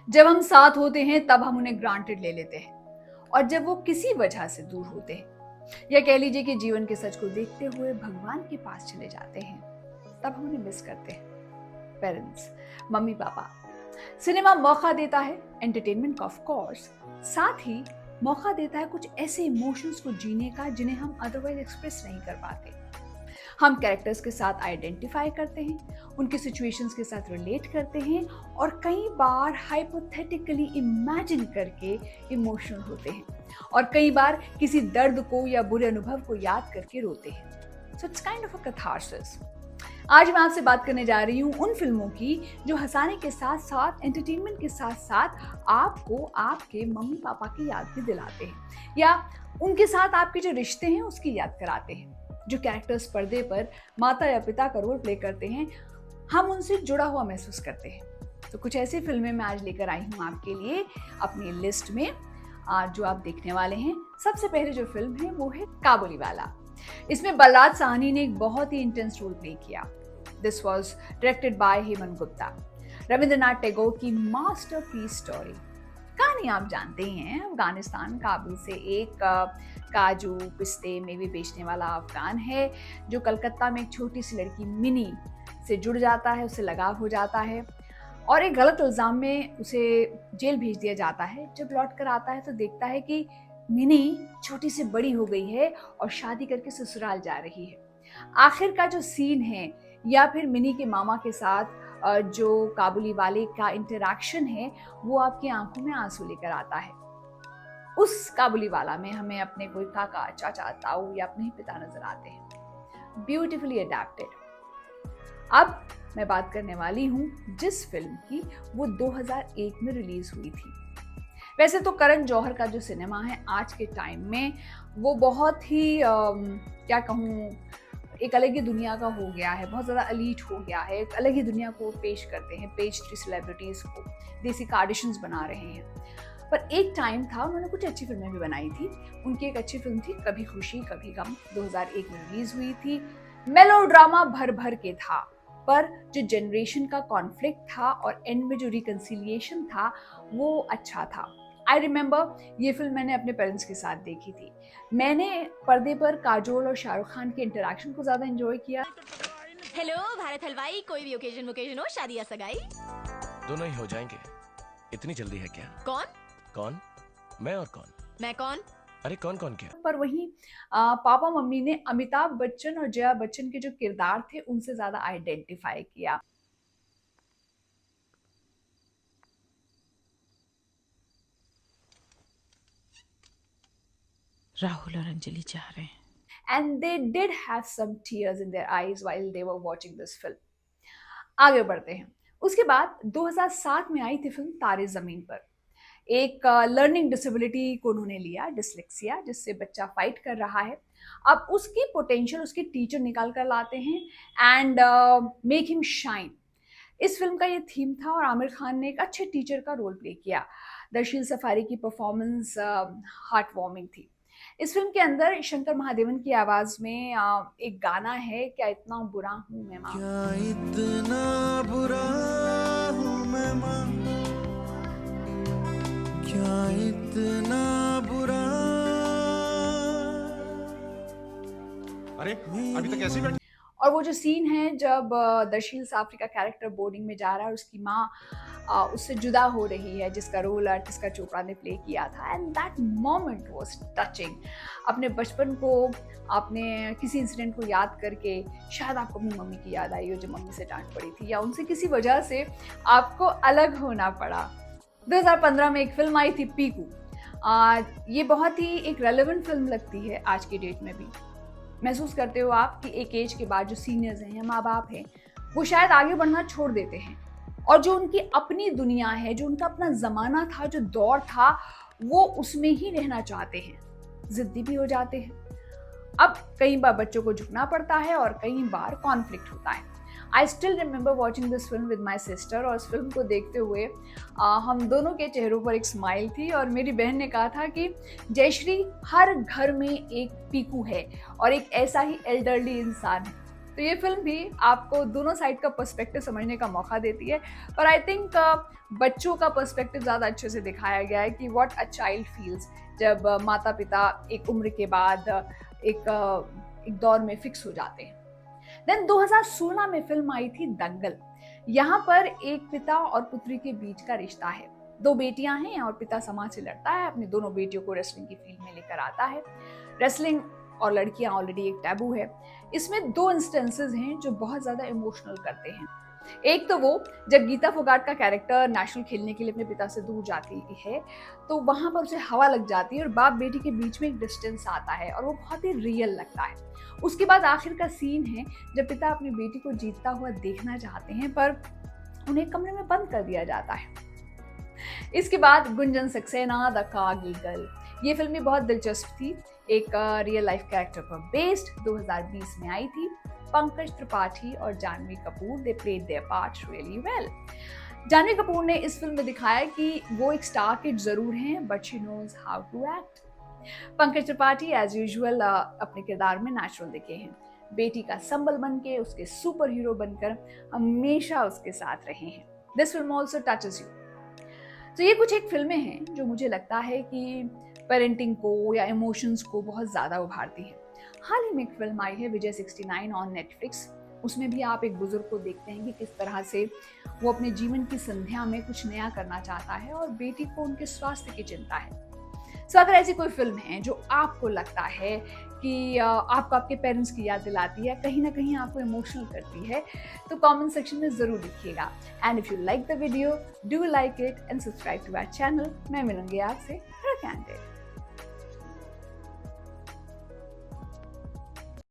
जब हम साथ होते हैं तब हम उन्हें ग्रांटेड ले लेते हैं, और जब वो किसी वजह से दूर होते हैं या कह लीजिए कि जीवन के सच को देखते हुए भगवान के पास चले जाते हैं, तब हम उन्हें मिस करते हैं। Parents, mummy papa. सिनेमा मौका देता है एंटरटेनमेंट का ऑफ कोर्स, साथ ही मौका देता है कुछ ऐसे इमोशंस को जीने का जिन्हें हम अदरवाइज एक्सप्रेस नहीं कर पाते। हम कैरेक्टर्स के साथ आइडेंटिफाई करते हैं, उनके सिचुएशंस के साथ रिलेट करते हैं और कई बार हाइपोथेटिकली इमेजिन करके इमोशनल होते हैं, और कई बार किसी दर्द को या बुरे अनुभव को याद करके रोते हैं। So it's kind of a catharsis. आज मैं आपसे बात करने जा रही हूँ उन फिल्मों की जो हंसाने के साथ साथ एंटरटेनमेंट के साथ साथ आपको आपके मम्मी पापा की याद भी दिलाते हैं, या उनके साथ आपके जो रिश्ते हैं उसकी याद कराते हैं। जो कैरेक्टर्स पर्दे पर माता या पिता का रोल प्ले करते हैं, हम उनसे जुड़ा हुआ महसूस करते हैं। तो कुछ ऐसी फिल्में मैं आज लेकर आई हूँ आपके लिए अपनी लिस्ट में, जो आप देखने वाले हैं। सबसे पहले जो फिल्म है वो है काबुलीवाला। इसमें बलराज साहनी ने एक बहुत ही इंटेंस रोल प्ले किया। This was directed by Hemant Gupta, Rabindranath Tagore की मास्टरपीस स्टोरी। कहानी आप जानते हैं, अफगानिस्तान काबुल से एक काजू पिस्ते मेवे बेचने वाला अफगान है जो कलकत्ता में एक छोटी सी लड़की मिनी से जुड़ जाता है, उससे लगाव हो जाता है और एक गलत इल्ज़ाम में उसे जेल भेज दिया जाता है। जब लौट कर आता है तो देखता है कि मिनी छोटी से बड़ी हो गई है और शादी करके ससुराल जा रही है। आखिर का जो सीन है, या फिर मिनी के मामा के साथ जो काबुली वाले का इंटरैक्शन है, वो आपकी आंखों में आंसू लेकर आता है। उस काबुली वाला में हमें अपने कोई काका, चाचा, ताऊ या अपने ही पिता नजर आते हैं। Beautifully adapted. अब मैं बात करने वाली हूँ जिस फिल्म की, वो 2001 में रिलीज हुई थी। वैसे तो करण जौहर का जो सिनेमा है आज के टाइम में, वो बहुत ही क्या कहूँ, एक अलग ही दुनिया का हो गया है, बहुत ज़्यादा एलीट हो गया है, एक अलग ही दुनिया को पेश करते हैं, पेज 3 सेलिब्रिटीज़ को देसी ऑडिशंस बना रहे हैं। पर एक टाइम था, उन्होंने कुछ अच्छी फिल्में भी बनाई थी। उनकी एक अच्छी फिल्म थी कभी खुशी कभी गम, 2001 में रिलीज हुई थी। मेलोड्रामा भर भर के था, पर जो जनरेशन का कॉन्फ्लिक्ट था और एंड में जो रिकंसिलिएशन था वो अच्छा था। आई रिमेंबर ये फिल्म मैंने अपने पेरेंट्स के साथ देखी थी। मैंने पर्दे पर काजोल और शाहरुख खान के इंटरेक्शन को ज़्यादा एंजॉय किया। हेलो भारत हलवाई, कोई भी ओकेजन वोकेजन हो, शादी या सगाई, दोनों ही हो जाएंगे। इतनी जल्दी है क्या? कौन? कौन? मैं और कौन? मैं कौन? अरे कौन कौन क्या? पर वहीं पापा मम्मी ने अमिताभ बच्चन और जया बच्चन के जो किरदार थे उनसे ज़्यादा आइडेंटिफाई किया। राहुल और अंजलि चाह रहे हैं। And they did have some tears in their eyes while they were watching this film. आगे बढ़ते हैं। उसके बाद 2007 में आई थी फिल्म तारे ज़मीन पर। एक लर्निंग डिसेबिलिटी को उन्होंने लिया, डिसलेक्सिया, जिससे बच्चा फाइट कर रहा है। अब उसकी पोटेंशियल उसके टीचर निकाल कर लाते हैं एंड मेक हिम शाइन। इस फिल्म का ये थीम था और आमिर खान ने एक अच्छे टीचर का रोल प्ले किया। दर्शील सफारी की परफॉर्मेंस हार्ट वार्मिंग थी। इस फिल्म के अंदर शंकर महादेवन की आवाज में एक गाना है, क्या इतना बुरा हूँ मैं माँ। क्या इतना बुरा हूँ मैं माँ, क्या इतना बुरा। अरे अभी तक ऐसे ही बैठ। और वो जो सीन है जब दर्शील साफरी का कैरेक्टर बोर्डिंग में जा रहा है और उसकी माँ उससे जुदा हो रही है, जिसका रोल आर्टिस्ट चोपड़ा ने प्ले किया था, and that moment was touching. अपने बचपन को, अपने किसी इंसिडेंट को याद करके शायद आपको अपनी मम्मी की याद आई हो जो मम्मी से डांट पड़ी थी, या उनसे किसी वजह से आपको अलग होना पड़ा। 2015 में एक फिल्म आई थी पीकू। ये बहुत ही एक रेलेवेंट फिल्म लगती है आज की डेट में भी। महसूस करते हो आप कि एक एज के बाद जो सीनियर्स हैं या माँ बाप हैं, वो शायद आगे बढ़ना छोड़ देते हैं, और जो उनकी अपनी दुनिया है, जो उनका अपना ज़माना था, जो दौर था, वो उसमें ही रहना चाहते हैं, ज़िद्दी भी हो जाते हैं। अब कई बार बच्चों को झुकना पड़ता है और कई बार कॉन्फ्लिक्ट होता है। I still remember watching this film with my sister, और इस फिल्म को देखते हुए हम दोनों के चेहरों पर एक स्माइल थी, और मेरी बहन ने कहा था कि जयश्री, हर घर में एक पीकू है और एक ऐसा ही एल्डरली इंसान है। तो ये फिल्म भी आपको दोनों साइड का पर्सपेक्टिव समझने का मौका देती है, पर आई थिंक बच्चों का पर्सपेक्टिव ज़्यादा अच्छे से दिखाया गया है कि व्हाट अ चाइल्ड फील्स जब माता पिता एक उम्र के बाद एक दौर में फिक्स हो जाते हैं। देन 2016 में फिल्म आई थी दंगल। यहाँ पर एक पिता और पुत्री के बीच का रिश्ता है। 2 बेटियां हैं और पिता समाज से लड़ता है, अपनी दोनों बेटियों को रेसलिंग की फील्ड में लेकर आता है। रेसलिंग और लड़कियां ऑलरेडी एक टैबू है। इसमें 2 इंस्टेंसेस हैं जो बहुत ज्यादा इमोशनल करते हैं। एक तो वो जब गीता फोगाट का कैरेक्टर नेशनल खेलने के लिए अपने पिता से दूर जाती है तो वहां पर उसे हवा लग जाती है और बाप बेटी के बीच में एक डिस्टेंस आता है और वो बहुत ही रियल लगता है। उसके बाद आखिर का सीन है जब पिता अपनी बेटी को जीतता हुआ देखना चाहते हैं पर उन्हें कमरे में बंद कर दिया जाता है। इसके बाद गुंजन सक्सेना द कारगिल गर्ल, ये फिल्म भी बहुत दिलचस्प थी। एक रियल लाइफ कैरेक्टर पर बेस्ड 2020 में आई थी। पंकज त्रिपाठी और Janhvi Kapoor they played their part really well. Janhvi Kapoor ने इस फिल्म में दिखाया कि वो एक स्टार किड जरूर हैं but she knows how to act. Pankaj Tripathi as usual अपने किरदार में नेचुरल दिखे हैं। बेटी का संबल बन के उसके सुपर हीरो बनकर हमेशा उसके साथ रहे हैं। This film also touches you. तो ये कुछ एक फिल्में हैं जो मुझे लगता है कि पेरेंटिंग को या इमोशंस को बहुत ज़्यादा उभारती हैं। हाल ही में एक फिल्म आई है विजय 69 ऑन नेटफ्लिक्स। उसमें भी आप एक बुजुर्ग को देखते हैं कि किस तरह से वो अपने जीवन की संध्या में कुछ नया करना चाहता है और बेटी को उनके स्वास्थ्य की चिंता है। सो अगर ऐसी कोई फिल्म है जो आपको लगता है कि आपको आपके पेरेंट्स की याद दिलाती है, कहीं ना कहीं आपको इमोशनल करती है, तो कमेंट सेक्शन में ज़रूर लिखिएगा। And if you like the video do like it and subscribe to our channel. मैं मिलूंगी आपसे कैंडिड।